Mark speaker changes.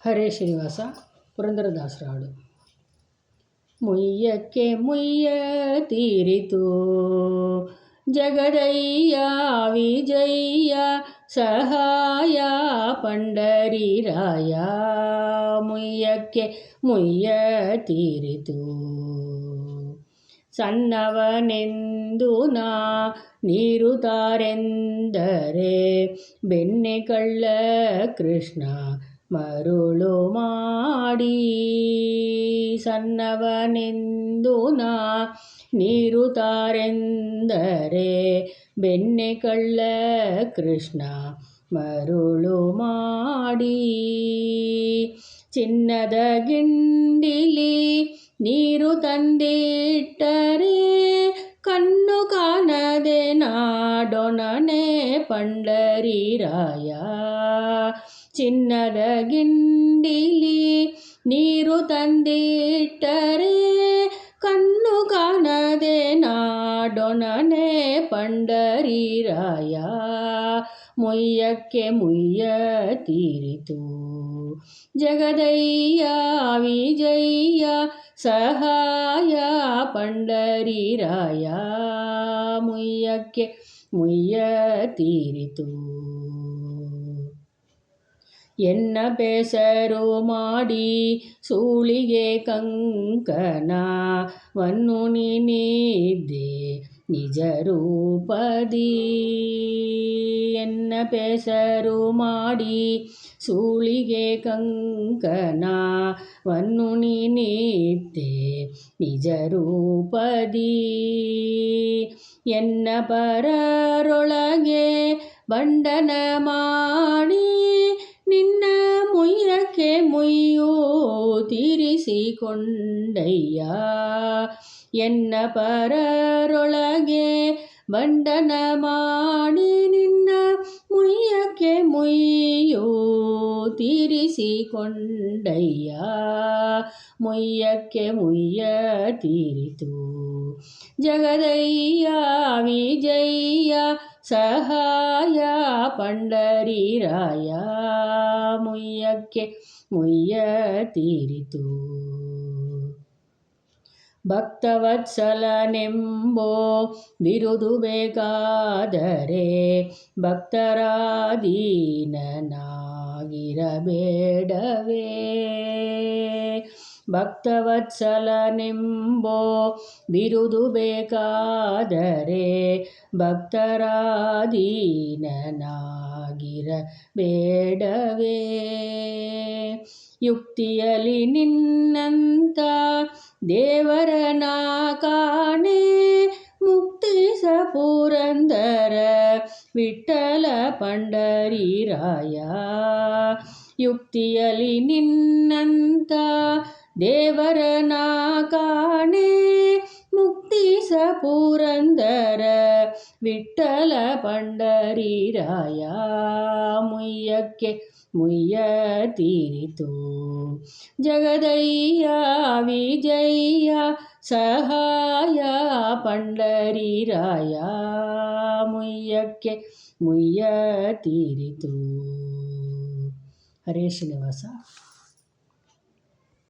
Speaker 1: ಹರೇ ಶ್ರೀನಿವಾಸ ಪುರಂದರದಾಸರ ಹಾಡು. ಮುಯ್ಯಕ್ಕೆ ಮುಯ್ಯ ತೀರಿತು ಜಗದಯ್ಯ ವಿಜಯ್ಯ ಸಹಾಯ ಪಂಡರೀರಾಯ. ಮುಯ್ಯಕ್ಕೆ ಮುಯ್ಯ ತೀರಿತು ಸಣ್ಣವನೆಂದು ನಾ ನೀರು ತಾರೆಂದರೆ ಬೆಣ್ಣೆ ಕಳ್ಳ ಕೃಷ್ಣ ಮರುಳು ಮಾಡಿ. ಸಣ್ಣವನೆಂದು ನಾ ನೀರು ತಾರೆಂದರೆ ಬೆಣ್ಣೆ ಕಳ್ಳ ಕೃಷ್ಣ ಮರುಳು ಮಾಡಿ. ಚಿನ್ನದ ಗಿಂಡಿಲಿ ನೀರು ತಂದಿಟ್ಟರೆ ಕಣ್ಣು ಕಾಣದೆ ನಾಡೊಣನೆ ಪಂಡರೀರಾಯ. ಚಿನ್ನದ ಗಿಂಡಿಲಿ ನೀರು ತಂದಿಟ್ಟರೆ ಕಣ್ಣು ಕಾಣದೆ ನಾಡೊಣನೆ ಪಂಡರೀರಾಯ. ಮುಯ್ಯಕ್ಕೆ ಮುಯ್ಯ ತೀರಿತು ಜಗದಯ್ಯ ವಿಜಯ್ಯ ಸಹಾಯ ಪಂಡರೀರಾಯ. ಮುಯ್ಯಕ್ಕೆ ಮುಯ್ಯ ತೀರಿತು ಎನ್ನ ಬೇಸರು ಮಾಡಿ ಸೂಳಿಗೆ ಕಂಕಣವನ್ನು ನೀನಿದ್ದೆ ನಿಜ ರೂಪದಿ. ಎನ್ನ ಬೇಸರು ಮಾಡಿ ಸೂಳಿಗೆ ಕಂಕಣವನ್ನು ನೀನಿದ್ದೆ ನಿಜ ರೂಪದಿ. ಎನ್ನ ಪರರೊಳಗೆ ಬಂಡನ ಮಾಡಿ ನಿನ್ನ ಮುಯ್ಯಕ್ಕೆ ಮುಯ್ಯು ತೀರಿಸಿಕೊಂಡಯ್ಯ. ಎನ್ನ ಪರರೊಳಗೆ ಬಂಡನ ಮಾಡಿ ನಿನ್ನ ಮುಯ್ಯಕ್ಕೆ ಮುಯ್ಯು ತೀರಿಸಿಕೊಂಡಯ್ಯ. ಮುಯ್ಯಕ್ಕೆ ಮುಯ್ಯ ತೀರಿತು ಜಗದಯ್ಯ ವಿಜಯ್ಯ ಸಹಾಯ ಪಂಡರೀರಾಯ. ಮುಯ್ಯಕ್ಕೆ ಮುಯ್ಯ ತೀರಿತು ಭಕ್ತವತ್ಸಲನೆಂಬೋ ಬಿರುದು ಬೇಕಾದರೆ ಭಕ್ತರಾದೀನನಾಗಿರಬೇಡವೇ. ಭಕ್ತವತ್ಸಲನೆಂಬೋ ಬಿರುದು ಬೇಕಾದರೆ ಭಕ್ತರಾದೀನನಾಗಿರಬೇಡವೇ. ಯುಕ್ತಿಯಲಿ ನಿನ್ನಂತ ದೇವರನ ಕಾಣೆ ಮುಕ್ತಿಸ ಪುರಂದರ ವಿಠ್ಠಲ ಪಂಡರೀರಾಯ. ಯುಕ್ತಿಯಲಿ ನಿನ್ನಂತ ದೇವರನ ಕಾಣೆ ಮುಕ್ತಿಸ ಪುರಂದರ ವಿಠ್ಠಲ ಪಂಡರೀರಾಯ. ಮುಯ್ಯಕ್ಕೆ ಮುಯ್ಯ ತೀರಿತು ಜಗದಯ್ಯ ವಿಜಯ್ಯ ಸಹಾಯ ಪಂಡರೀರಾಯ. ಮುಯ್ಯಕ್ಕೆ ಮುಯ್ಯ ತೀರಿತು. ಹರೇ ಶ್ರೀನಿವಾಸ.